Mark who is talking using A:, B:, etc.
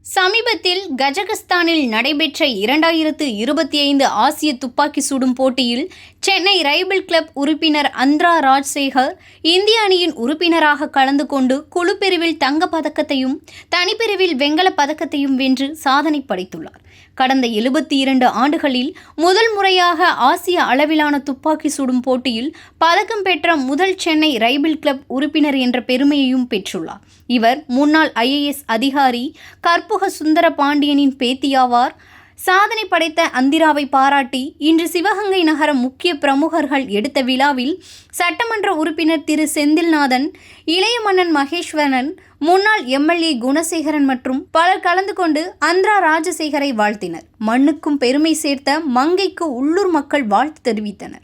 A: சமீபத்தில் கஜகஸ்தானில் நடைபெற்ற 2025 ஆசிய துப்பாக்கி சுடும் போட்டியில் சென்னை ரைபிள் கிளப் உறுப்பினர் அந்த்ரா ராஜ்சேகர் இந்திய அணியின் உறுப்பினராக கலந்து கொண்டு குழு பிரிவில் தங்கப் பதக்கத்தையும் தனிப்பிரிவில் வெண்கலப் பதக்கத்தையும் வென்று சாதனை படைத்துள்ளார். கடந்த 72 ஆண்டுகளில் முதல் முறையாக ஆசிய அளவிலான துப்பாக்கி சுடும் போட்டியில் பதக்கம் பெற்ற முதல் சென்னை ரைபிள் கிளப் உறுப்பினர் என்ற பெருமையையும் பெற்றுள்ளார். இவர் முன்னாள் IAS அதிகாரி கற்புக சுந்தர பாண்டியனின் பேத்தியாவார். சாதனை படைத்த அந்திராவை பாராட்டி இன்று சிவகங்கை நகர முக்கிய பிரமுகர்கள் எடுத்த விழாவில் சட்டமன்ற உறுப்பினர் திரு செந்தில்நாதன், இளைய மன்னன் மகேஸ்வரன், முன்னாள் MLA குணசேகரன் மற்றும் பலர் கலந்து கொண்டு அந்த்ரா ராஜசேகரை வாழ்த்தினர். மண்ணுக்கும் பெருமை சேர்த்த மங்கைக்கு உள்ளூர் மக்கள் வாழ்த்து தெரிவித்தனர்.